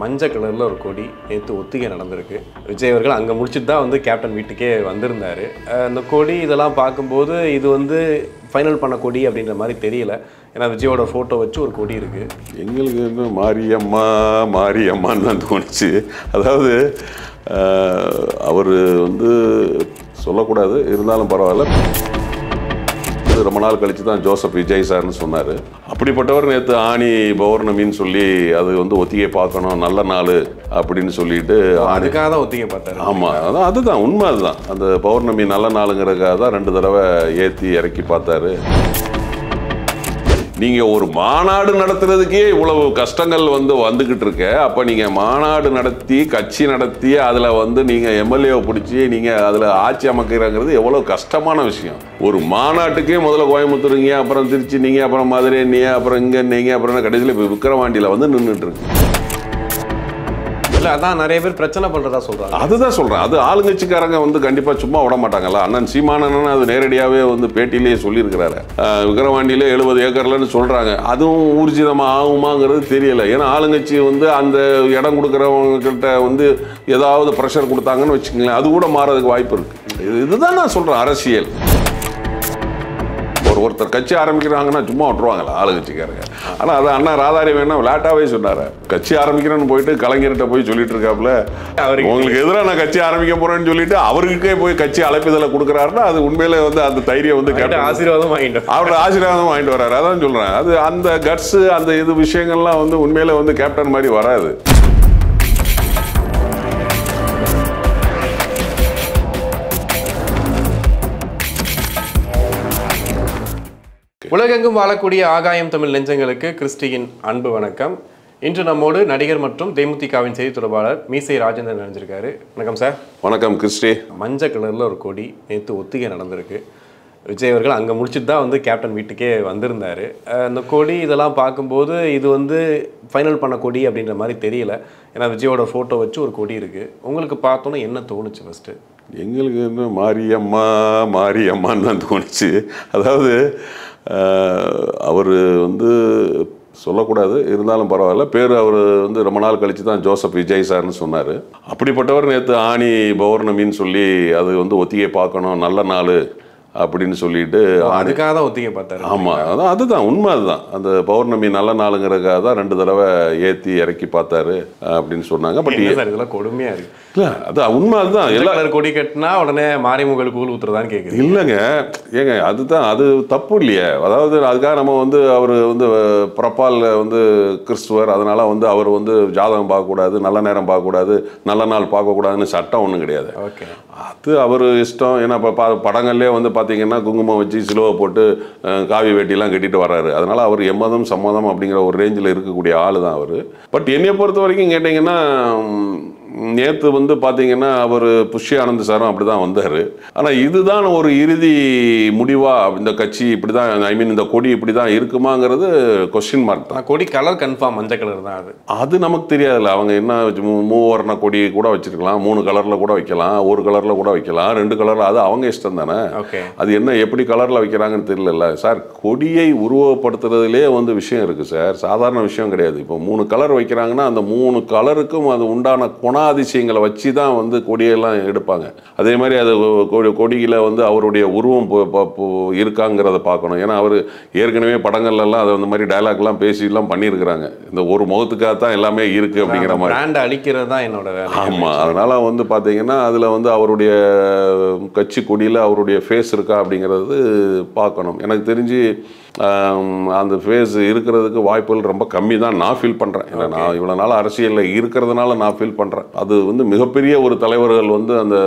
மஞ்சள் கலரில் ஒரு கொடி நேற்று ஒத்திகை நடந்திருக்கு. விஜய் அவர்கள் அங்கே முடிச்சுட்டு தான் வந்து கேப்டன் வீட்டுக்கே வந்திருந்தார். அந்த கொடி இதெல்லாம் பார்க்கும்போது இது வந்து ஃபைனல் பண்ண கொடி அப்படின்ற மாதிரி தெரியல. ஏன்னா விஜயோட ஃபோட்டோ வச்சு ஒரு கொடி இருக்குது. எங்களுக்கு இன்னும் மாரியம்மா மாரியம்மான்னு தான் தோணுச்சு. அதாவது அவர் வந்து சொல்லக்கூடாது, இருந்தாலும் பரவாயில்ல. ரொம்ப நாள் கழித்து தான் ஜோசப் விஜய் சார்னு சொன்னார். அப்படிப்பட்டவர் நேற்று ஆணி பௌர்ணமின்னு சொல்லி அது வந்து ஒத்திகை பார்க்கணும், நல்ல நாள் அப்படின்னு சொல்லிட்டு அதுக்காக தான் ஒத்திகை பார்த்தாரு. ஆமாம், அதுதான் உண்மை. அதுதான் அந்த பௌர்ணமி நல்ல நாளுங்கிறதுக்காக தான் 2 தடவை ஏற்றி இறக்கி பார்த்தாரு. நீங்கள் ஒரு மாநாடு நடத்துறதுக்கே இவ்வளவு கஷ்டங்கள் வந்துக்கிட்டு இருக்க. அப்போ நீங்கள் மாநாடு நடத்தி கட்சி நடத்தி அதில் வந்து நீங்கள் எம்எல்ஏவை பிடிச்சி நீங்கள் அதில் ஆட்சி அமைக்கிறாங்கிறது எவ்வளோ கஷ்டமான விஷயம். ஒரு மாநாட்டுக்கே முதல்ல கோயம்புத்தூருங்க, அப்புறம் திருச்சி நீங்கள், அப்புறம் மதுரை நீங்கள், அப்புறம் இங்கே நீங்கள், அப்புறம் கடைசியில் இப்போ விக்கிரவாண்டியில் வந்து நின்றுட்டு இருக்கு. இல்லை, அதான் நிறைய பேர் பிரச்சனை பண்ணுறதா சொல்கிறாங்க. அதுதான் சொல்கிறேன். அது ஆளுங்கட்சிக்காரங்க வந்து கண்டிப்பாக சும்மா விட மாட்டாங்கல்ல. அண்ணன் சீமானன்னு அது நேரடியாகவே வந்து பேட்டியிலேயே சொல்லியிருக்கிறாரு. விக்கிரவாண்டியிலே 70 ஏக்கர்லன்னு சொல்கிறாங்க. அதுவும் ஊர்ஜிதமாக ஆகுமாங்கிறது தெரியல. ஏன்னா ஆளுங்கட்சி வந்து அந்த இடம் கொடுக்குறவங்கக்கிட்ட வந்து ஏதாவது ப்ரெஷர் கொடுத்தாங்கன்னு வச்சுக்கங்களேன், அது கூட மாறதுக்கு வாய்ப்பு இருக்குது. இதுதான் நான் சொல்கிறேன் அரசியல். ஒருத்தர் கட்சி ஆரம்பிக்கிறாங்கன்னா சும்மா விட்டுருவாங்களா ஆளுங்கட்சிக்காரங்க? ஆனால் அதை அண்ணா ராதாரி வேணா விளையாட்டாவே சொன்னார். கட்சி ஆரம்பிக்கிறேன்னு போயிட்டு கலைஞர்கிட்ட போய் சொல்லிட்டு இருக்காப்புல, உங்களுக்கு எதிராக நான் கட்சி ஆரம்பிக்க போறேன்னு சொல்லிட்டு அவருக்கே போய் கட்சி அழைப்புதலை கொடுக்குறாருன்னா அது உண்மையிலே வந்து அந்த தைரியம் வந்து ஆசீர்வாதம் வாங்கிட்டு அவரோட ஆசீர்வாதம் வாங்கிட்டு வர்றாரு. அதான் சொல்றேன். அது அந்த கட்ஸ் அந்த இது விஷயங்கள்லாம் வந்து உண்மையிலே வந்து கேப்டன் மாதிரி வராது. உலகெங்கும் வாழக்கூடிய ஆகாயம் தமிழ் நெஞ்சங்களுக்கு கிறிஸ்டியின் அன்பு வணக்கம். இன்று நம்மோடு நடிகர் மற்றும் தேமுதிகவின் செய்தி தொடர்பாளர் மீசை ராஜேந்திரன் நினைஞ்சிருக்காரு. வணக்கம் சார். வணக்கம் கிறிஸ்டி. மஞ்சள் கலரில் ஒரு கொடி நேற்று ஒத்திகை நடந்திருக்கு. விஜய் அவர்கள் அங்கே முடிச்சுட்டு தான் வந்து கேப்டன் வீட்டுக்கே வந்திருந்தார். அந்த கொடி இதெல்லாம் பார்க்கும்போது இது வந்து ஃபைனல் பண்ண கொடி அப்படின்ற மாதிரி தெரியல. ஏன்னா விஜயோட ஃபோட்டோ வச்சு ஒரு கொடி இருக்குது. உங்களுக்கு பார்த்தோன்னா என்ன தோணுச்சு ஃபஸ்ட்டு? எங்களுக்கு இன்னும் மாரியம்மா மாரியம்மான்னு தான் தோணுச்சு. அதாவது அவர் வந்து சொல்லக்கூடாது, இருந்தாலும் பரவாயில்ல. பேர் அவர் வந்து ரொம்ப நாள் கழித்து தான் ஜோசப் விஜய் சார்னு சொன்னார். அப்படிப்பட்டவர் நேற்று ஆணி பௌர்ணமின்னு சொல்லி அது வந்து ஒத்திகை பார்க்கணும், நல்ல நாள் அப்படின்னு சொல்லிட்டு அதுக்காக தான் ஒத்திகை பார்த்தாரு. ஆமாம், அதுதான் உண்மை. அதுதான் அந்த பௌர்ணமி நல்ல நாளுங்கிறதுக்காக தான் 2 தடவை ஏற்றி இறக்கி பார்த்தாரு அப்படின்னு சொன்னாங்க. பட் இதெல்லாம் கொடுமையாக இருக்கு. இல்லை, அது உண்மை. அதுதான் எல்லா கொடி கட்டினா உடனே மாரிமுகல் கூழ் ஊற்றுறதான்னு கேட்குது. இல்லைங்க, ஏங்க அதுதான் அது தப்பு இல்லையே. அதாவது அதுக்காக நம்ம வந்து அவர் வந்து பிரபால் வந்து கிறிஸ்துவர், அதனால வந்து அவர் வந்து ஜாதகம் பார்க்கக்கூடாது, நல்ல நேரம் பார்க்கக்கூடாது, நல்ல நாள் பார்க்கக்கூடாதுன்னு சட்டம் ஒன்றும் கிடையாது. ஓகே, அது அவர் இஷ்டம். ஏன்னா இப்போ படங்கள்லேயே வந்து பார்த்தீங்கன்னா குங்குமம் வச்சு சிலுவை போட்டு காவி வேட்டிலாம் கட்டிட்டு வர்றாரு. அதனால் அவர் எம்மதம் சம்மதம் அப்படிங்கிற ஒரு ரேஞ்சில் இருக்கக்கூடிய ஆள் தான் அவர். பட் என்னையை பொறுத்த வரைக்கும் கேட்டிங்கன்னா, நேற்று வந்து பார்த்தீங்கன்னா அவர் புஷ்ய ஆனந்த் சாரும் அப்படி தான் வந்தார். ஆனால் இதுதான் ஒரு இறுதி முடிவாக இந்த கட்சி இப்படி தான், ஐ மீன் இந்த கொடி இப்படி தான் இருக்குமாங்கிறது கொஸ்டின் மார்க் தான். கொடி கலர் கன்ஃபார்ம் மஞ்சள் கலர் தான். அது நமக்கு தெரியாதுல்ல. அவங்க என்ன மூவர்ண கொடி கூட வச்சிருக்கலாம், 3 கலரில் கூட வைக்கலாம், 1 கலரில் கூட வைக்கலாம், 2 கலரில், அது அவங்க இஷ்டம் தானே. அது என்ன எப்படி கலரில் வைக்கிறாங்கன்னு தெரியல சார். கொடியை உருவப்படுத்துறதுலே வந்து விஷயம் இருக்குது சார், சாதாரண விஷயம் கிடையாது. இப்போ 3 கலர் வைக்கிறாங்கன்னா அந்த 3 கலருக்கும் அது உண்டான குணாதிசயங்களை வச்சு தான் வந்து கொடியெல்லாம் எடுப்பாங்க. அதே மாதிரி அது கொடியில் வந்து அவருடைய உருவம் இருக்காங்கிறத பார்க்கணும். ஏன்னா அவர் ஏற்கனவே படங்கள்லாம் அதை அந்த மாதிரி டைலாக்லாம் பேசிலாம் பண்ணியிருக்கிறாங்க. இந்த ஒரு முகத்துக்காக தான் எல்லாமே இருக்குது அப்படிங்கிற மாதிரி பிராண்ட் அழிக்கிறது தான் என்னோட வேலை. ஆமாம், அதனால் வந்து பார்த்தீங்கன்னா அதில் வந்து அவருடைய கட்சி கொடியில் அவருடைய ஃபேஸ் இருக்கா அப்படிங்கிறது பார்க்கணும். எனக்கு தெரிஞ்சு அந்த ஃபேஸ் இருக்கிறதுக்கு வாய்ப்புகள் ரொம்ப கம்மி தான் நான் ஃபீல் பண்ணுறேன். ஏன்னா நான் இவ்வளோ நாள் அரசியலில் இருக்கிறதுனால நான் ஃபீல் பண்ணுறேன். அது வந்து மிகப்பெரிய ஒரு தலைவர்கள் வந்து அந்த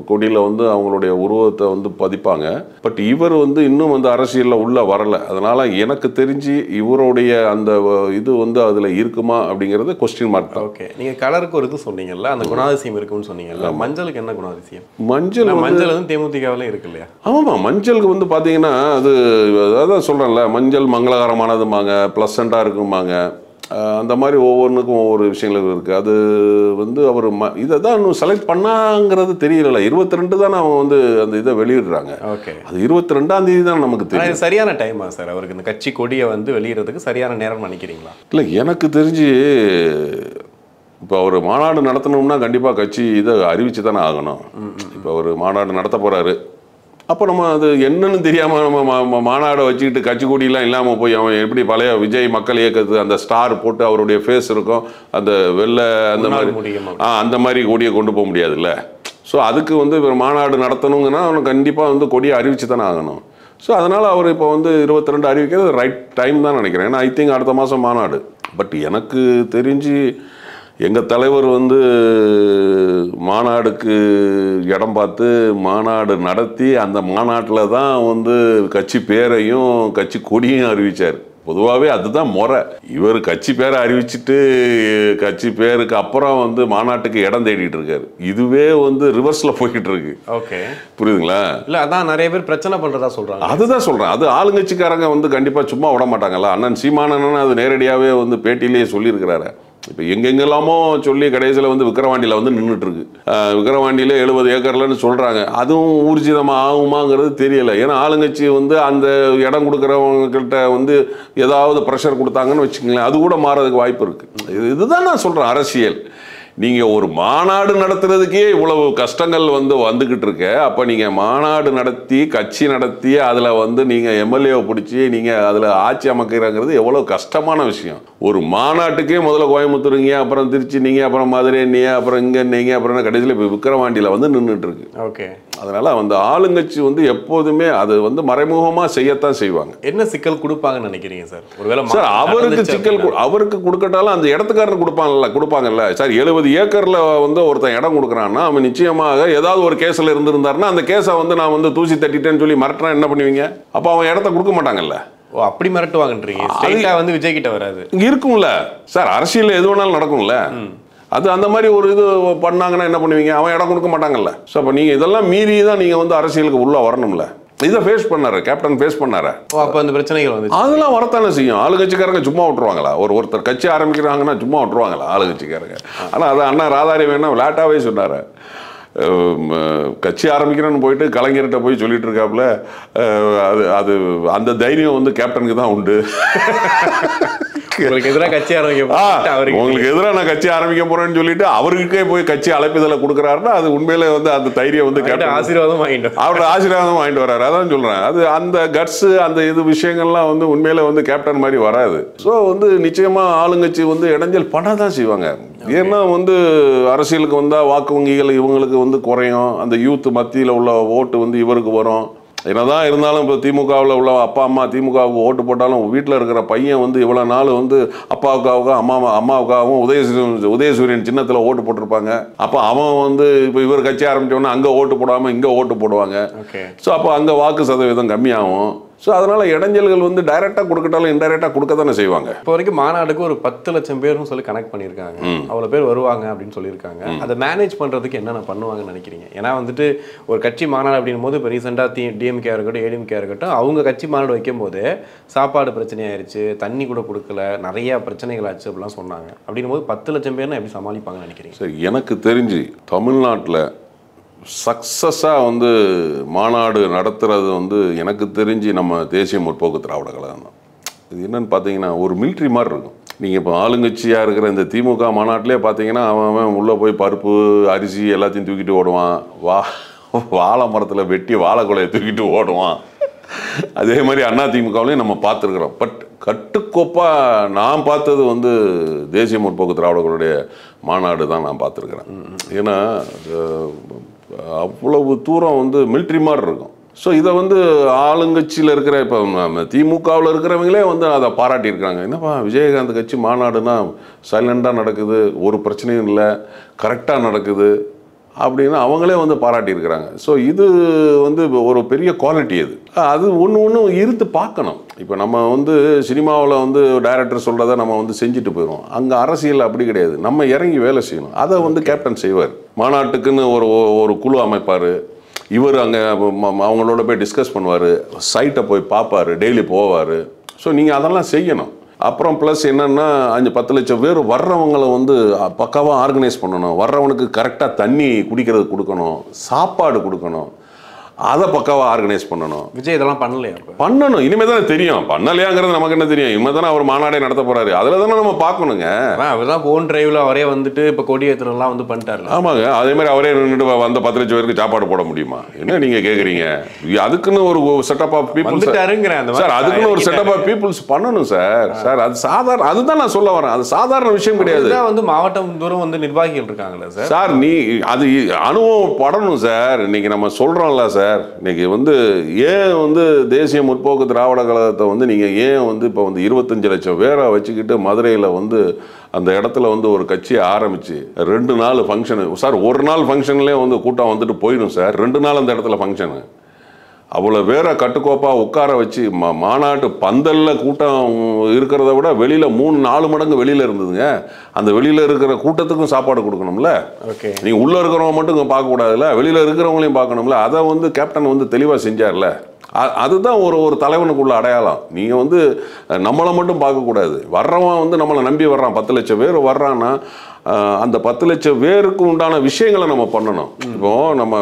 கொடியில் வந்து அவங்களுடைய உருவத்தை வந்து பதிப்பாங்க. பட் இவர் வந்து இன்னும் வந்து அரசியலில் உள்ளே வரலை. அதனால் எனக்கு தெரிஞ்சு இவருடைய அந்த இது வந்து அதில் இருக்குமா அப்படிங்கிறது கொஸ்டின் மார்க் தான். ஓகே, நீங்கள் கலருக்கு ஒரு இது சொன்னீங்கல்ல, அந்த குணாதிசயம் இருக்குன்னு சொன்னீங்கல்ல, மஞ்சளுக்கு என்ன குணாதிசயம்? மஞ்சள் வந்து தேமுதிகவில் இருக்கு இல்லையா? ஆமாம், மஞ்சளுக்கு வந்து பார்த்தீங்கன்னா அது அதான் சொல்கிறேன்ல, மஞ்சள் மங்களகரமானதுமாங்க, ப்ளசண்ட்டாக இருக்குமாங்க. அந்த மாதிரி ஒவ்வொன்றுக்கும் ஒவ்வொரு விஷயங்கள் இருக்குது. அது வந்து அவர் இதை தான் இன்னும் செலக்ட் பண்ணாங்கிறது தெரியல. 22 தானே அவங்க வந்து அந்த இதை வெளியிடுறாங்க. ஓகே, அது 22ஆம் தேதி தான் நமக்கு தெரியும். சரியான டைமா சார் அவருக்கு இந்த கட்சி கொடியை வந்து வெளியிடுறதுக்கு சரியான நேரம் நினைக்கிறீங்களா? இல்லை, எனக்கு தெரிஞ்சு இப்போ ஒரு மாநாடு நடத்தணும்னா கண்டிப்பாக கட்சி இதை அறிவிச்சு தானே ஆகணும். இப்போ ஒரு மாநாடு நடத்த போகிறாரு, அப்போ நம்ம அது என்னன்னு தெரியாமல் நம்ம மாநாடை வச்சுக்கிட்டு கட்சி கொடியெல்லாம் இல்லாமல் போய் அவன் எப்படி பழைய விஜய் மக்கள் இயக்கத்து அந்த ஸ்டார் போட்டு அவருடைய ஃபேஸ் இருக்கும், அந்த வெள்ளை அந்த மாதிரி அந்த மாதிரி கொடியை கொண்டு போக முடியாதுல்ல. ஸோ அதுக்கு வந்து இப்போ மாநாடு நடத்தணுங்கன்னா அவனுக்கு கண்டிப்பாக வந்து கொடியை அறிவிச்சு தானே ஆகணும். ஸோ அதனால் அவர் இப்போ வந்து 22 அறிவிக்கிறது ரைட் டைம் தான் நினைக்கிறேன். ஏன்னா ஐ திங்க் அடுத்த மாதம் மாநாடு. பட் எனக்கு தெரிஞ்சு எங்கள் தலைவர் வந்து மாநாடுக்கு இடம் பார்த்து மாநாடு நடத்தி அந்த மாநாட்டில் தான் வந்து கட்சி பேரையும் கட்சி கொடியும் அறிவித்தார். பொதுவாகவே அதுதான் முறை. இவர் கட்சி பேரை அறிவிச்சிட்டு கட்சி பேருக்கு அப்புறம் வந்து மாநாட்டுக்கு இடம் தேடிட்டு இருக்காரு. இதுவே வந்து ரிவர்ஸில் போய்கிட்டு இருக்கு. ஓகே, புரியுதுங்களா? இல்லை அதான் நிறைய பேர் பிரச்சனை பண்ணுறதா சொல்கிறாங்க. அதுதான் சொல்கிறேன். அது ஆளுங்கட்சிக்காரங்க வந்து கண்டிப்பாக சும்மா விட மாட்டாங்கல்ல. அண்ணன் சீமானன்னு அது நேரடியாகவே வந்து பேட்டியிலேயே சொல்லியிருக்கிறாரு. இப்போ எங்கெங்கெல்லாமோ சொல்லி கடைசியில் வந்து விக்கிரவாண்டியில் வந்து நின்றுட்டு இருக்கு. விக்கிரவாண்டியில் 70 ஏக்கர்லன்னு சொல்கிறாங்க. அதுவும் ஊர்ஜிதமாக ஆகுமாங்கிறது தெரியலை. ஏன்னா ஆளுங்கட்சி வந்து அந்த இடம் கொடுக்குறவங்ககிட்ட வந்து ஏதாவது ப்ரெஷர் கொடுத்தாங்கன்னு வச்சுக்கங்களேன், அது கூட மாறதுக்கு வாய்ப்பு இருக்குது. இதுதான் நான் சொல்கிறேன் அரசியல். நீங்கள் ஒரு மாநாடு நடத்துறதுக்கே இவ்வளவு கஷ்டங்கள் வந்து வந்துக்கிட்டு இருக்க, அப்போ நீங்கள் மாநாடு நடத்தி கட்சி நடத்தி அதில் வந்து நீங்கள் எம்எல்ஏவை பிடிச்சி நீங்கள் அதில் ஆட்சி அமைக்கிறாங்கிறது எவ்வளோ கஷ்டமான விஷயம். ஒரு மாநாட்டுக்கே முதல்ல கோயம்புத்தூருங்க, அப்புறம் திருச்சி நீங்கள், அப்புறம் மதுரை நீங்கள், அப்புறம் இங்கே நீங்கள், அப்புறம் கடைசியில் இப்போ விக்கிரவாண்டியில் வந்து நின்றுட்டு இருக்கு. ஓகே, அதனால் வந்து ஆளுங்கட்சி வந்து எப்போதுமே அது வந்து மறைமுகமாக செய்யத்தான் செய்வாங்க. என்ன சிக்கல் கொடுப்பாங்கன்னு நினைக்கிறீங்க சார்? ஒருவேளை சார் அவருக்கு சிக்கல் அவருக்கு கொடுக்கட்டாலும் அந்த இடத்துக்காரன் கொடுப்பாங்கல்ல சார். 70 ஏக்கர்ல வந்து ஒருத்தன் இடம் கொடுக்குறான்னா அவன் நிச்சயமாக ஏதாவது ஒரு கேஸ்ல இருந்திருந்தாருன்னா அந்த கேஸை வந்து நான் வந்து தூசி தட்டிட்டேன்னு சொல்லி மிரட்டினா என்ன பண்ணுவீங்க? அப்போ அவன் இடத்த கொடுக்க மாட்டாங்கல்ல. ஓ, அப்படி மிரட்டுவாங்கன்றீங்க. ஸ்ட்ரைட்டா வந்து விஜய் கிட்ட வராது. இருக்கும்ல சார், அரசியல் எது வேணாலும் நடக்கும்ல. அது அந்த மாதிரி ஒரு இது பண்ணாங்கன்னா என்ன பண்ணுவீங்க? அவன் இடம் கொடுக்க மாட்டாங்கல்ல. ஸோ அப்போ நீங்கள் இதெல்லாம் மீறி தான் நீங்கள் வந்து அரசியலுக்கு உள்ளே வரணும்ல. இதை ஃபேஸ் பண்ணாரு, கேப்டன் ஃபேஸ் பண்ணாரு. அப்போ அந்த பிரச்சனைகள் வந்து அதெல்லாம் வரத்தானே செய்யும். ஆளுங்கட்சிக்காரங்க சும்மா விட்டுருவாங்களா? ஒருத்தர் கட்சி ஆரம்பிக்கிறாங்கன்னா சும்மா விட்டுருவாங்களா ஆளுங்கட்சிக்காரங்க? ஆனால் அது அண்ணா ராதாரி வேணா விளையாட்டாவே சொன்னார். கட்சி ஆரம்பிக்கிறேன்னு போயிட்டு கலைஞர்கிட்ட போய் சொல்லிட்டு இருக்காப்புல. அது அந்த தைரியம் வந்து கேப்டனுக்கு தான் உண்டு. உங்களுக்கு எதிராக கட்சி ஆரம்பிக்க உங்களுக்கு எதிராக நான் கட்சி ஆரம்பிக்க போறேன்னு சொல்லிட்டு அவருக்கே போய் கட்சி அழைப்புதலை கொடுக்குறாருன்னா அது உண்மையிலே வந்து அந்த தைரியம் வந்து கேப்டன் ஆசீர்வாதம் வாங்கிட்டு அவரோட ஆசீர்வாதம் வாங்கிட்டு வர்றாரு. அதான் சொல்றேன். அது அந்த கட்ஸ் அந்த இது விஷயங்கள்லாம் வந்து உண்மையிலே வந்து கேப்டன் மாதிரி வராது. ஸோ வந்து நிச்சயமா ஆளுங்கட்சி வந்து இடைஞ்சல் பண்ண தான் செய்வாங்க. ஏன்னா வந்து அரசியலுக்கு வந்தால் வாக்கு வங்கிகள் இவங்களுக்கு வந்து குறையும். அந்த யூத் மத்தியில் உள்ள ஓட்டு வந்து இவருக்கு வரும். என்னதான் இருந்தாலும் இப்போ திமுகவில் உள்ள அப்பா அம்மா திமுகவுக்கு ஓட்டு போட்டாலும் வீட்டில் இருக்கிற பையன் வந்து இவ்வளோ நாள் வந்து அப்பாவுக்காகவும் அம்மாவுக்காகவும் உதயசூரியன் சின்னத்தில் ஓட்டு போட்டிருப்பாங்க. அப்போ அவன் வந்து இப்போ இவர் கட்சி ஆரம்பித்தோன்னா அங்கே ஓட்டு போடாமல் இங்கே ஓட்டு போடுவாங்க. ஸோ அப்போ அங்கே வாக்கு சதவீதம் கம்மியாகும். ஸோ அதனால் இடைஞ்சல்கள் வந்து டைரெக்டாக கொடுக்கட்டாலும் இன்டைரக்டாக கொடுக்க தானே செய்வாங்க. இப்போ வரைக்கும் மாநாடுக்கு ஒரு 10 லட்சம் பேர்னு சொல்லி கனெக்ட் பண்ணியிருக்காங்க. அவ்வளோ பேர் வருவாங்க அப்படின்னு சொல்லியிருக்காங்க. அதை மேனேஜ் பண்ணுறதுக்கு என்னென்ன பண்ணுவாங்கன்னு நினைக்கிறீங்க? ஏன்னா வந்துட்டு ஒரு கட்சி மாநாடு அப்படின் போது இப்போ ரீசெண்டாக டிஎம்கே இருக்கட்டும் ஏடிஎம்கே இருக்கட்டும் அவங்க கட்சி மாநாடு வைக்கும் போது சாப்பாடு பிரச்சனையாயிருச்சு, தண்ணி கூட கொடுக்கல, நிறைய பிரச்சனைகள் ஆச்சு அப்படிலாம் சொன்னாங்க. அப்படின்னும் போது 10 லட்சம் பேர்னா எப்படி சமாளிப்பாங்கன்னு நினைக்கிறீங்க? சரி, எனக்கு தெரிஞ்சு தமிழ்நாட்டில் சக்ஸஸாக வந்து மாநாடு நடத்துகிறது வந்து எனக்கு தெரிஞ்சு நம்ம தேசிய முற்போக்கு திராவிட கழகம் தான். இது என்னன்னு பார்த்தீங்கன்னா ஒரு மிலிட்ரி மாதிரி இருக்கும். நீங்கள் இப்போ ஆளுங்கட்சியாக இருக்கிற இந்த திமுக மாநாட்டிலே பார்த்தீங்கன்னா அவன் உள்ளே போய் பருப்பு அரிசி எல்லாத்தையும் தூக்கிட்டு ஓடுவான். வாழை மரத்தில் வெட்டி வாழை கொலையை தூக்கிட்டு ஓடுவான். அதே மாதிரி அண்ணா திமுகவிலையும் நம்ம பார்த்துருக்குறோம். பட் கட்டுக்கோப்பாக நான் பார்த்தது வந்து தேசிய முற்போக்கு திராவிடர்களுடைய மாநாடு தான் நான் பார்த்துருக்குறேன். ஏன்னா அவ்வளவு தூரம் வந்து மிலிட்ரி மாதிரி இருக்கும். ஸோ இதை வந்து ஆளுங்கட்சியில் இருக்கிற இப்போ திமுகவில் இருக்கிறவங்களே வந்து அதை பாராட்டியிருக்காங்க. என்னப்பா விஜயகாந்த் கட்சி மாநாடுனா சைலண்டாக நடக்குது, ஒரு பிரச்சனையும் இல்லை, கரெக்டாக நடக்குது அப்படின்னு அவங்களே வந்து பாராட்டியிருக்கிறாங்க. ஸோ இது வந்து ஒரு பெரிய குவாலிட்டி. அது ஒன்று இருந்து பார்க்கணும். இப்போ நம்ம வந்து சினிமாவில் வந்து டைரக்டர் சொல்கிறத நம்ம வந்து செஞ்சுட்டு போயிடுவோம். அங்கே அரசியல் அப்படி கிடையாது. நம்ம இறங்கி வேலை செய்யணும். அதை வந்து கேப்டன் செய்வார். மாநாட்டுக்குன்னு ஒரு குழு அமைப்பார். இவர் அங்கே அவங்களோட போய் டிஸ்கஸ் பண்ணுவார், சைட்டை போய் பார்ப்பார், டெய்லி போவார். ஸோ நீங்கள் அதெல்லாம் செய்யணும். அப்புறம் ப்ளஸ் என்னென்னா 5-10 லட்சம் பேர் வர்றவங்களை வந்து பக்காவாக ஆர்கனைஸ் பண்ணணும். வர்றவனுக்கு கரெக்டாக தண்ணி குடிக்கிறது கொடுக்கணும், சாப்பாடு கொடுக்கணும். அதை பக்காவாக ஆர்கனைஸ் பண்ணணும். விஜய் இதெல்லாம் பண்ணலையா? பண்ணணும். இனிமே தானே தெரியும். பண்ணலையாங்கிறது நமக்கு என்ன தெரியும்? இனிமே தானே அவர் மாநாடே நடத்த போறாரு. அதில் தானே நம்ம பார்க்கணுங்க. அவர் தான் ஓன் டிரைவில் அவரே வந்துட்டு இப்போ கொடியேற்றலாம் வந்து பண்ணிட்டாரு. ஆமாங்க. அதே மாதிரி அவரே நின்றுட்டு வந்த 10 லட்சம் பேருக்கு சாப்பாடு போட முடியுமா? என்ன நீங்க கேட்குறீங்க? அதுக்குன்னு ஒரு செட்டப் ஆஃப் பீப்புள்ஸ் சார், அதுக்குன்னு ஒரு செட்டப் ஆஃப் பீப்புள்ஸ் பண்ணணும் சார். சார் அது சாதாரண, அதுதான் நான் சொல்ல வரேன். அது சாதாரண விஷயம் கிடையாது. வந்து மாவட்டம் தூரம் வந்து நிர்வாகிகள் இருக்காங்களா சார்? சார் நீ அது அனுபவம் படணும் சார். இன்னைக்கு நம்ம சொல்றோம்ல சார், இன்னைக்கு வந்து ஏன் வந்து தேசிய முற்போக்கு திராவிட கழகத்தை வந்து நீங்கள் ஏன் வந்து இப்போ வந்து 25 லட்சம் பேரை வச்சுக்கிட்டு மதுரையில் வந்து அந்த இடத்துல வந்து ஒரு கட்சியை ஆரம்பித்து 2 நாள் ஃபங்க்ஷனு சார், ஒரு நாள் ஃபங்க்ஷன்லேயே வந்து கூட்டம் வந்துட்டு போயிடும் சார். 2 நாள் அந்த இடத்துல ஃபங்க்ஷனு அவ்வளோ வேற கட்டுக்கோப்பாக உட்கார வச்சு மாநாட்டு பந்தலில் கூட்டம் இருக்கிறத விட வெளியில் 3-4 மடங்கு வெளியில் இருந்ததுங்க. அந்த வெளியில் இருக்கிற கூட்டத்துக்கும் சாப்பாடு கொடுக்கணும்ல. ஓகே, நீங்கள் உள்ளே இருக்கிறவங்க மட்டும் இங்கே பார்க்கக்கூடாதுல்ல, வெளியில் இருக்கிறவங்களையும் பார்க்கணும்ல. அதை வந்து கேப்டன் வந்து தெளிவாக செஞ்சார்ல. அதுதான் ஒரு தலைவனுக்குள்ள அடையாளம். நீங்கள் வந்து நம்மளை மட்டும் பார்க்கக்கூடாது. வர்றவன் வந்து நம்மளை நம்பி வர்றான், 10 லட்சம் பேர் வர்றான்னா அந்த 10 லட்சம் பேருக்கு உண்டான விஷயங்களை நம்ம பண்ணணும். இப்போ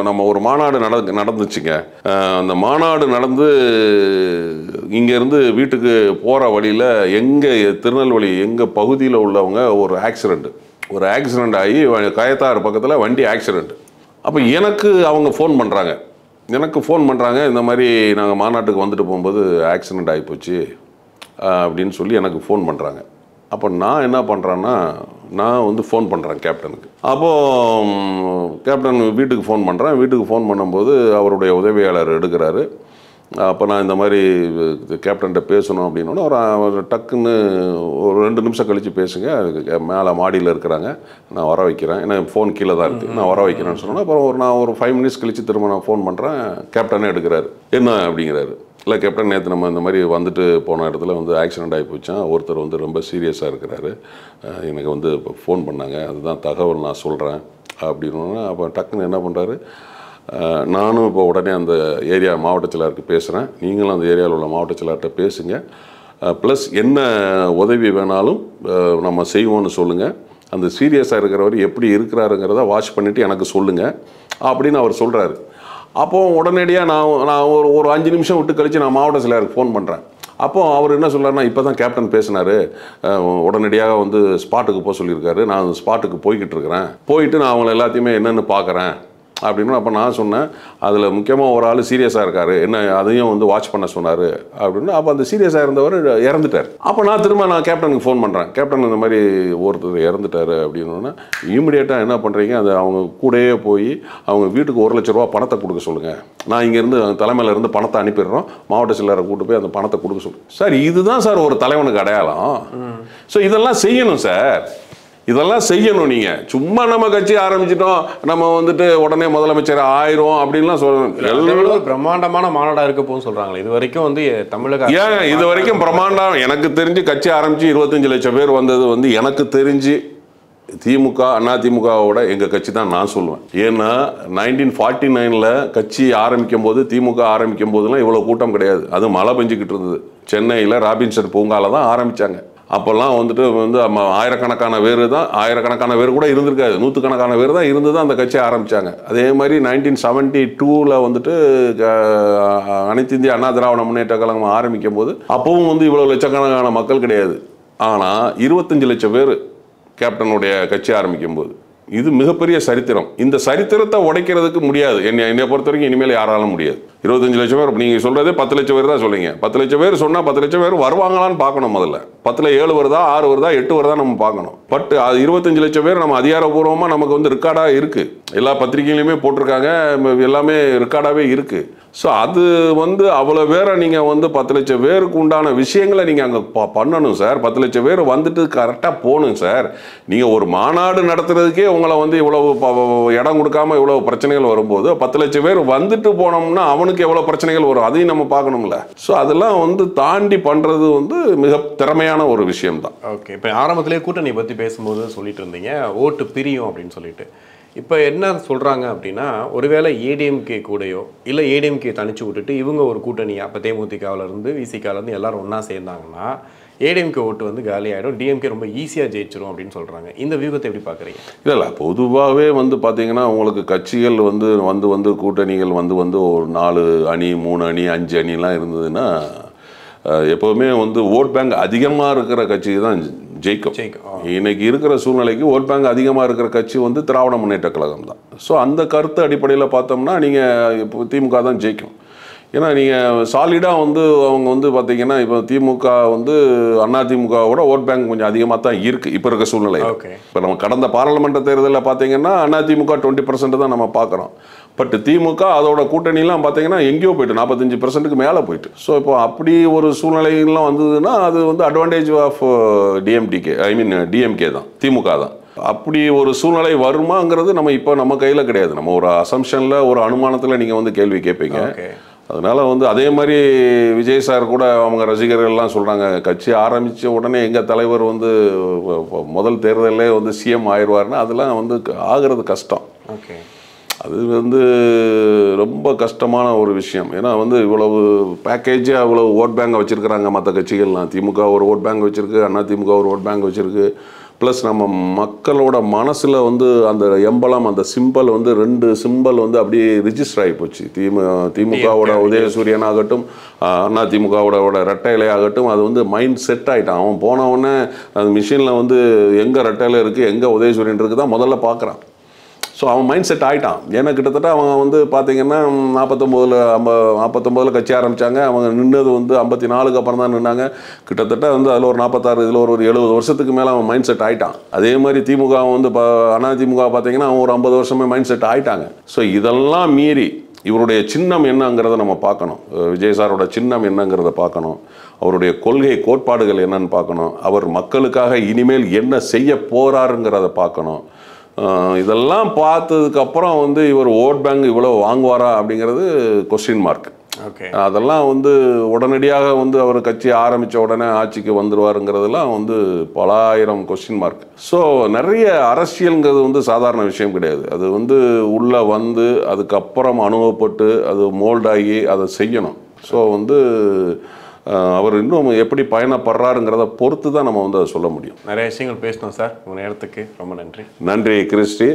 நம்ம ஒரு மாநாடு நடந்துச்சுங்க. அந்த மாநாடு நடந்து இங்கேருந்து வீட்டுக்கு போகிற வழியில் திருநெல்வேலி எங்கள் பகுதியில் உள்ளவங்க ஒரு ஆக்சிடெண்ட் ஆகி கயத்தாறு பக்கத்தில் வண்டி ஆக்சிடெண்ட். அப்போ எனக்கு அவங்க ஃபோன் பண்ணுறாங்க. இந்த மாதிரி நாங்கள் மாநாட்டுக்கு வந்துட்டு போகும்போது ஆக்சிடெண்ட் ஆகிப்போச்சு அப்படின்னு சொல்லி எனக்கு ஃபோன் பண்ணுறாங்க. அப்போ நான் என்ன பண்ணுறேன்னா, நான் வந்து ஃபோன் பண்ணுறேன் கேப்டனுக்கு. அப்போது கேப்டன் வீட்டுக்கு ஃபோன் பண்ணுறேன். வீட்டுக்கு ஃபோன் பண்ணும்போது அவருடைய உதவியாளர் எடுக்கிறாரு. அப்போ நான் இந்த மாதிரி கேப்டன்கிட்ட பேசணும் அப்படின்னோட ஒரு டக்குன்னு ஒரு 2 நிமிஷம் கழித்து பேசுங்க, மேலே மாடியில் இருக்கிறாங்க, நான் வர வைக்கிறேன், ஏன்னா ஃபோன் கீழே தான் இருக்குது, நான் வர வைக்கிறேன்னு சொன்னேன். அப்புறம் நான் ஒரு 5 மினிட்ஸ் கழித்து திரும்ப நான் ஃபோன் பண்ணுறேன். கேப்டனே எடுக்கிறாரு. என்ன அப்படிங்கிறாரு. இல்லை கேப்டன், நேற்று நம்ம இந்த மாதிரி வந்துட்டு போன இடத்துல வந்து ஆக்சிடெண்ட் ஆகி போச்சான், ஒருத்தர் வந்து ரொம்ப சீரியஸாக இருக்கிறாரு, எனக்கு வந்து இப்போ ஃபோன் பண்ணாங்க, அதுதான் தகவல் நான் சொல்கிறேன் அப்படின்னு. அப்போ டக்குன்னு என்ன பண்ணுறாரு, நானும் இப்போ உடனே அந்த ஏரியா மாவட்ட செயலாளருக்கு பேசுகிறேன், நீங்களும் அந்த ஏரியாவில் உள்ள மாவட்ட செயலாளர்கிட்ட பேசுங்க, ப்ளஸ் என்ன உதவி வேணாலும் நம்ம செய்வோன்னு சொல்லுங்கள், அந்த சீரியஸாக இருக்கிறவர் எப்படி இருக்கிறாருங்கிறத வாட்ச் பண்ணிவிட்டு எனக்கு சொல்லுங்கள் அப்படின்னு அவர் சொல்கிறாரு. அப்போது உடனடியாக நான் ஒரு 5 நிமிஷம் விட்டு கழித்து நான் மாவட்ட செயலாளருக்கு ஃபோன் பண்ணுறேன். அப்போது அவர் என்ன சொல்கிறாருன்னா, இப்போ தான் கேப்டன் பேசினார், உடனடியாக வந்து ஸ்பாட்டுக்கு போக சொல்லியிருக்காரு, நான் ஸ்பாட்டுக்கு போய்கிட்டு இருக்கிறேன், போயிட்டு நான் அவங்கள எல்லாத்தையுமே என்னென்னு பார்க்குறேன் அப்படின்னு. அப்போ நான் சொன்னேன், அதில் முக்கியமாக ஒரு ஆள் சீரியஸாக இருக்கார், என்ன அதையும் வந்து வாட்ச் பண்ண சொன்னார் அப்படின்னு. அப்போ அந்த சீரியஸாக இருந்தவர் இறந்துட்டார். அப்போ நான் கேப்டனுக்கு ஃபோன் பண்ணுறேன், கேப்டன் இந்த மாதிரி ஒருத்தர் இறந்துட்டார் அப்படின்னா, இமீடியட்டாக என்ன பண்ணுறீங்க, அது அவங்க கூடயே போய் அவங்க வீட்டுக்கு 1 லட்ச ரூபா பணத்தை கொடுக்க சொல்லுங்கள், நான் இங்கேருந்து தலைமையில் இருந்து பணத்தை அனுப்பிடுறோம், மாவட்ட செயலரை கூட்டு போய் அந்த பணத்தை கொடுக்க சொல்லுங்கள். சார் இதுதான் சார் ஒரு தலைவனுக்கு அடையாளம். ஸோ இதெல்லாம் செய்யணும் சார், இதெல்லாம் செய்யணும். நீங்கள் சும்மா நம்ம கட்சி ஆரம்பிச்சிட்டோம், நம்ம வந்துட்டு உடனே முதலமைச்சர் ஆயிரும் அப்படின்லாம் சொல்லணும். பிரம்மாண்டமான மாநாடாக இருக்க போன்னு சொல்கிறாங்களே, இது வரைக்கும் வந்து தமிழக இது வரைக்கும் பிரம்மாண்டம். எனக்கு தெரிஞ்சு கட்சி ஆரம்பித்து 25 லட்சம் பேர் வந்தது வந்து எனக்கு தெரிஞ்சு அதிமுகவோட எங்கள் கட்சி தான் நான் சொல்லுவேன். ஏன்னா 1949 கட்சி ஆரம்பிக்கும் போது, திமுக ஆரம்பிக்கும் போதுலாம் இவ்வளோ கூட்டம் கிடையாது. அது மழை பெஞ்சிக்கிட்டு இருந்தது. சென்னையில் ராபின்சன் பூங்காவில் தான் ஆரம்பித்தாங்க. அப்போல்லாம் வந்துட்டு வந்து ஆயிரக்கணக்கான பேர் கூட இருந்திருக்காது, 100கணக்கான பேர் தான் இருந்து தான் அந்த கட்சியை ஆரம்பித்தாங்க. அதே மாதிரி 1972 வந்துட்டு அனைத்து இந்திய அண்ணா திராவிட முன்னேற்ற கழகம் ஆரம்பிக்கும் போது அப்பவும் வந்து இவ்வளோ லட்சக்கணக்கான மக்கள் கிடையாது. ஆனால் 25 லட்சம் பேர் கேப்டனுடைய கட்சி ஆரம்பிக்கும் போது. இது மிகப்பெரிய சரித்திரம். இந்த சரித்திரத்தை உடைக்கிறதுக்கு முடியாது, என்னை பொறுத்த வரைக்கும் இனிமேல் யாராலும் முடியாது. 25 லட்சம் பேர், நீங்கள் சொல்கிறதே 10 லட்சம் பேர் தான் சொல்லுங்க. 10 லட்சம் பேர் சொன்னால் 10 லட்சம் பேர் வருவாங்களான்னு பார்க்கணும். முதல்ல 10ல் 7 வருதா, 6 வருதா, 8 வருதா நம்ம பார்க்கணும். பட் அது 25 லட்சம் பேர் நம்ம அதிகாரப்பூர்வமாக நமக்கு வந்து ரெக்கார்டாக இருக்குது, எல்லா பத்திரிகையிலையுமே போட்டிருக்காங்க, எல்லாமே ரெக்கார்டாகவே இருக்குது. ஸோ அது வந்து அவ்வளோ பேரை நீங்கள் வந்து 10 லட்சம் பேருக்கு உண்டான விஷயங்களை நீங்கள் அங்கே பண்ணணும் சார். 10 லட்சம் பேர் வந்துட்டு கரெக்டாக போகணும் சார். நீங்கள் ஒரு மாநாடு நடத்துறதுக்கே உங்களை வந்து இவ்வளவு இடம் கொடுக்காம இவ்வளோ பிரச்சனைகள் வரும்போது 10 லட்சம் பேர் வந்துட்டு போனோம்னா அவனுக்கு எவ்வளோ பிரச்சனைகள் வரும், அதையும் நம்ம பார்க்கணும்ல. ஸோ அதெல்லாம் வந்து தாண்டி பண்ணுறது வந்து மிக திறமையான ஒரு விஷயம்தான். ஓகே, இப்போ ஆரம்பத்திலே கூட்டணி பற்றி பேசும்போது சொல்லிட்டு இருந்தீங்க, ஓட்டு பிரியும் அப்படின்னு சொல்லிட்டு. இப்போ என்ன சொல்கிறாங்க அப்படின்னா, ஒருவேளை ஏடிஎம்கே கூடயோ இல்லை ஏடிஎம்கே தனிச்சு விட்டுட்டு இவங்க ஒரு கூட்டணியாக இப்போ தேமுதிகவிலேருந்து விசிகாவிலேருந்து எல்லாரும் ஒன்றா சேர்ந்தாங்கன்னா ஏடிஎம்கே ஓட்டு வந்து காலி ஆகிடும், டிஎம்கே ரொம்ப ஈஸியாக ஜெயிச்சிரும் அப்படின்னு சொல்கிறாங்க. இந்த வியூகத்தை எப்படி பார்க்குறீங்க? இல்லை பொதுவாகவே வந்து பார்த்தீங்கன்னா உங்களுக்கு கட்சிகள் வந்து கூட்டணிகள் வந்து ஒரு 4 அணி 3 அணி 5 அணிலாம் இருந்ததுன்னா எப்போவுமே வந்து ஓட் பேங்க் அதிகமாக இருக்கிற கட்சி தான் ஜெயிக்கும். இன்னைக்கு இருக்கிற சூழ்நிலைக்கு ஓட் பேங்க் அதிகமாக இருக்கிற கட்சி வந்து திராவிட முன்னேற்ற கழகம் தான். ஸோ அந்த கருத்து அடிப்படையில் பார்த்தோம்னா நீங்கள் இப்போ திமுக தான் ஜெயிக்கும். ஏன்னா நீங்கள் சாலிடாக வந்து அவங்க வந்து பார்த்தீங்கன்னா இப்போ திமுக வந்து அதிமுகவோட ஓட் பேங்க் கொஞ்சம் அதிகமாக தான் இருக்குது இப்போ இருக்க சூழ்நிலை. இப்போ நம்ம கடந்த பாராளுமன்ற தேர்தலில் பார்த்தீங்கன்னா அதிமுக 20% தான் நம்ம பார்க்குறோம். பட் திமுக அதோட கூட்டணிலாம் பார்த்தீங்கன்னா எங்கேயோ போயிட்டு 45%க்கு மேலே போயிட்டு. ஸோ இப்போ அப்படி ஒரு சூழ்நிலைகள்லாம் வந்ததுன்னா அது வந்து அட்வான்டேஜ் ஆஃப் டிஎம்கே தான், திமுக தான். அப்படி ஒரு சூழ்நிலை வருமாங்கிறது நம்ம கையில் கிடையாது. நம்ம ஒரு அசம்ஷனில் ஒரு அனுமானத்தில் நீங்கள் வந்து கேள்வி கேட்பீங்க. அதனால் வந்து அதே மாதிரி விஜய் சார் கூட அவங்க ரசிகர்கள்லாம் சொல்கிறாங்க, கட்சி ஆரம்பித்த உடனே எங்கள் தலைவர் வந்து முதல் தேர்தலே வந்து சிஎம் ஆயிடுவார்னா அதெல்லாம் வந்து ஆகிறது கஷ்டம். அது வந்து ரொம்ப கஷ்டமான ஒரு விஷயம். ஏன்னா வந்து இவ்வளவு பேக்கேஜாக இவ்வளவு ஓட் பேங்கை வச்சுருக்கிறாங்க மற்ற கட்சிகள்லாம். திமுக ஒரு ஓட் பேங்க் வச்சுருக்கு, அதிமுக ஒரு ஓட் பேங்க் வச்சுருக்கு. ப்ளஸ் நம்ம மக்களோட மனசில் வந்து அந்த எம்பலம் அந்த சிம்பல் வந்து 2 சிம்பல் வந்து அப்படியே ரிஜிஸ்டர் ஆகி போச்சு. திமுகவோட உதயசூரியன் ஆகட்டும், அதிமுகவோட ரெட்டை இலை ஆகட்டும், அது வந்து மைண்ட் செட் ஆகிட்டான். அவன் போனவுடனே அந்த மிஷினில் வந்து எங்கே ரெட்டை இலை இருக்குது எங்கே உதயசூரியன் இருக்குது தான் முதல்ல பார்க்குறான். ஸோ அவன் மைண்ட் செட் ஆகிட்டான். ஏன்னா கிட்டத்தட்ட அவங்க வந்து பார்த்தீங்கன்னா 49 கட்சி ஆரம்பித்தாங்க. அவங்க நின்னது வந்து 54க்கு அப்புறம் தான் நின்னாங்க. கிட்டத்தட்ட வந்து அதில் ஒரு 46 இதில் ஒரு 70 வருஷத்துக்கு மேலே அவன் மைண்ட் செட் ஆகிட்டான். அதே மாதிரி திமுக வந்து அதிமுக பார்த்தீங்கன்னா அவன் ஒரு 50 வருஷமே மைண்ட் செட் ஆகிட்டாங்க. ஸோ இதெல்லாம் மீறி இவருடைய சின்னம் என்னங்கிறத நம்ம பார்க்கணும். விஜய் சாரோட சின்னம் என்னங்கிறத பார்க்கணும். அவருடைய கொள்கை கோட்பாடுகள் என்னன்னு பார்க்கணும். அவர் மக்களுக்காக இனிமேல் என்ன செய்ய போகிறாருங்கிறத பார்க்கணும். இதெல்லாம் பார்த்ததுக்கப்புறம் வந்து இவர் ஓட் பேங்க் இவ்வளோ வாங்குவாரா அப்படிங்கிறது கொஸ்டின் மார்க். அதெல்லாம் வந்து உடனடியாக வந்து அவர் கட்சி ஆரம்பித்த உடனே ஆட்சிக்கு வந்துடுவாருங்கிறதெல்லாம் வந்து பல ஆயிரம் கொஸ்டின் மார்க். ஸோ நிறைய அரசியல்ங்கிறது வந்து சாதாரண விஷயம் கிடையாது. அது வந்து உள்ளே வந்து அதுக்கப்புறம் அனுபவப்பட்டு அது மோல்டாகி அதை செய்யணும். ஸோ வந்து அவர் இன்னும் எப்படி பயணப்படுறாருங்கிறத பொறுத்து தான் நம்ம வந்து அதை சொல்ல முடியும். நிறைய விஷயங்கள் பேசணும் சார். உங்கள் நேரத்துக்கு ரொம்ப நன்றி. நன்றி கிறிஸ்டி.